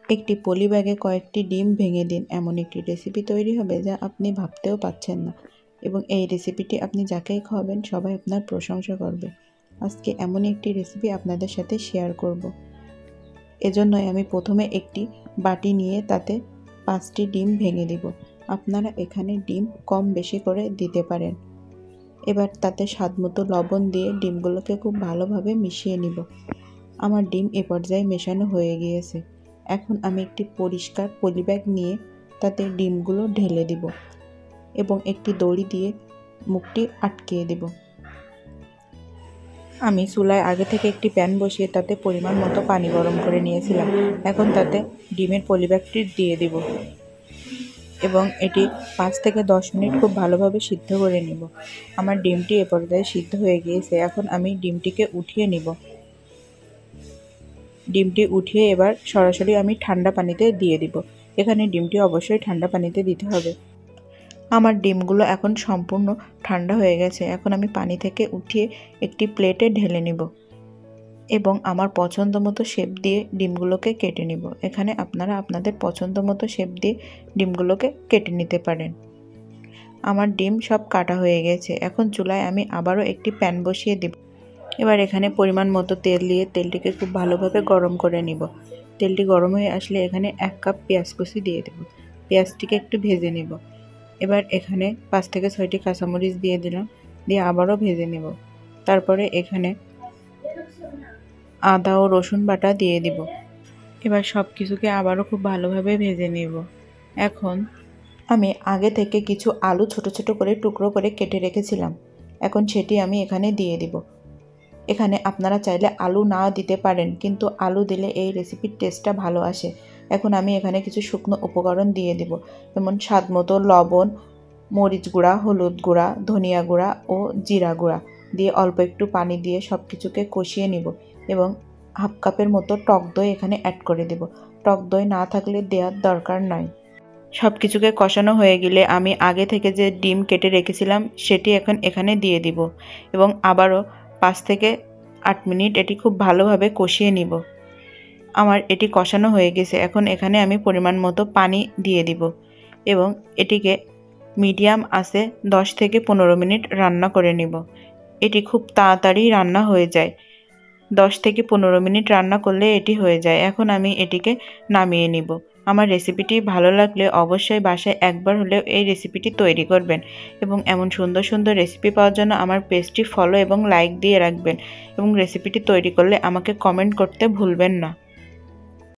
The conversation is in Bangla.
একটি পলি ব্যাগে কয়েকটি ডিম ভেঙে দিন। এমন একটি রেসিপি তৈরি হবে যা আপনি ভাবতেও পাচ্ছেন না, এবং এই রেসিপিটি আপনি যাকেই খাওয়াবেন সবাই আপনার প্রশংসা করবে। আজকে এমনই একটি রেসিপি আপনাদের সাথে শেয়ার করব। এজন্যই আমি প্রথমে একটি বাটি নিয়ে তাতে 5টি ডিম ভেঙে দিব। আপনারা এখানে ডিম কম বেশি করে দিতে পারেন। এবার তাতে স্বাদমতো লবণ দিয়ে ডিমগুলোকে খুব ভালোভাবে মিশিয়ে নিব। আমার ডিম এ পর্যায়ে মেশানো হয়ে গিয়েছে। এখন আমি একটি পরিষ্কার পলিব্যাগ নিয়ে তাতে ডিমগুলো ঢেলে দিব এবং একটি দড়ি দিয়ে মুখটি আটকিয়ে দিব। আমি চুলায় আগে থেকে একটি প্যান বসিয়ে তাতে পরিমাণ মতো পানি গরম করে নিয়েছিলাম। এখন তাতে ডিমের পলিব্যাগটি দিয়ে দিব এবং এটি 5 থেকে 10 মিনিট খুব ভালোভাবে সিদ্ধ করে নিব। আমার ডিমটি এ পর্যায়ে সিদ্ধ হয়ে গিয়েছে। এখন আমি ডিমটিকে উঠিয়ে নিব। ডিমটি উঠিয়ে এবার সরাসরি আমি ঠান্ডা পানিতে দিয়ে দিব। এখানে ডিমটি অবশ্যই ঠান্ডা পানিতে দিতে হবে। আমার ডিমগুলো এখন সম্পূর্ণ ঠান্ডা হয়ে গেছে। এখন আমি পানি থেকে উঠিয়ে একটি প্লেটে ঢেলে নিব এবং আমার পছন্দ মতো শেপ দিয়ে ডিমগুলোকে কেটে নিব। এখানে আপনারা আপনাদের পছন্দ মতো শেপ দিয়ে ডিমগুলোকে কেটে নিতে পারেন। আমার ডিম সব কাটা হয়ে গেছে। এখন চুলায় আমি আবারও একটি প্যান বসিয়ে দিব। এবার এখানে পরিমাণ মতো তেল দিয়ে তেলটিকে খুব ভালোভাবে গরম করে নিব। তেলটি গরম হয়ে আসলে এখানে 1 কাপ পেঁয়াজ কুচি দিয়ে দেব। পেঁয়াজটিকে একটু ভেজে নেব। এবার এখানে 5 থেকে 6টি কাঁচামরিচ দিয়ে দিলাম, দিয়ে আবারও ভেজে নেব। তারপরে এখানে আদা ও রসুন বাটা দিয়ে দিব। এবার সব কিছুকে আবারও খুব ভালোভাবে ভেজে নেব। এখন আমি আগে থেকে কিছু আলু ছোট ছোট করে টুকরো করে কেটে রেখেছিলাম। এখন সেটি আমি এখানে দিয়ে দিব। এখানে আপনারা চাইলে আলু না দিতে পারেন, কিন্তু আলু দিলে এই রেসিপির টেস্টটা ভালো আসে। এখন আমি এখানে কিছু শুকনো উপকরণ দিয়ে দিব, যেমন স্বাদমতো লবণ, মরিচ গুঁড়া, হলুদ গুঁড়া, ধনিয়া গুঁড়া ও জিরা গুঁড়া দিয়ে অল্প একটু পানি দিয়ে সব কিছুকে কষিয়ে নিব এবং হাফ কাপের মতো টক দই এখানে অ্যাড করে দেব। টক দই না থাকলে দেওয়ার দরকার নাই। সব কিছুকে কষানো হয়ে গেলে আমি আগে থেকে যে ডিম কেটে রেখেছিলাম সেটি এখন এখানে দিয়ে দিব এবং আবারও 5 থেকে 8 মিনিট এটি খুব ভালোভাবে কষিয়ে নিব। আমার এটি কষানো হয়ে গেছে। এখন এখানে আমি পরিমাণ মতো পানি দিয়ে দিব এবং এটিকে মিডিয়াম আঁচে 10 থেকে 15 মিনিট রান্না করে নিব। এটি খুব তাড়াতাড়ি রান্না হয়ে যায়। 10 থেকে 15 মিনিট রান্না করলে এটি হয়ে যায়। এখন আমি এটিকে নামিয়ে নিব। আমার রেসিপিটি ভালো লাগলে অবশ্যই বাসায় একবার হলেও এই রেসিপিটি তৈরি করবেন এবং এমন সুন্দর সুন্দর রেসিপি পাওয়ার জন্য আমার পেজটি ফলো এবং লাইক দিয়ে রাখবেন এবং রেসিপিটি তৈরি করলে আমাকে কমেন্ট করতে ভুলবেন না।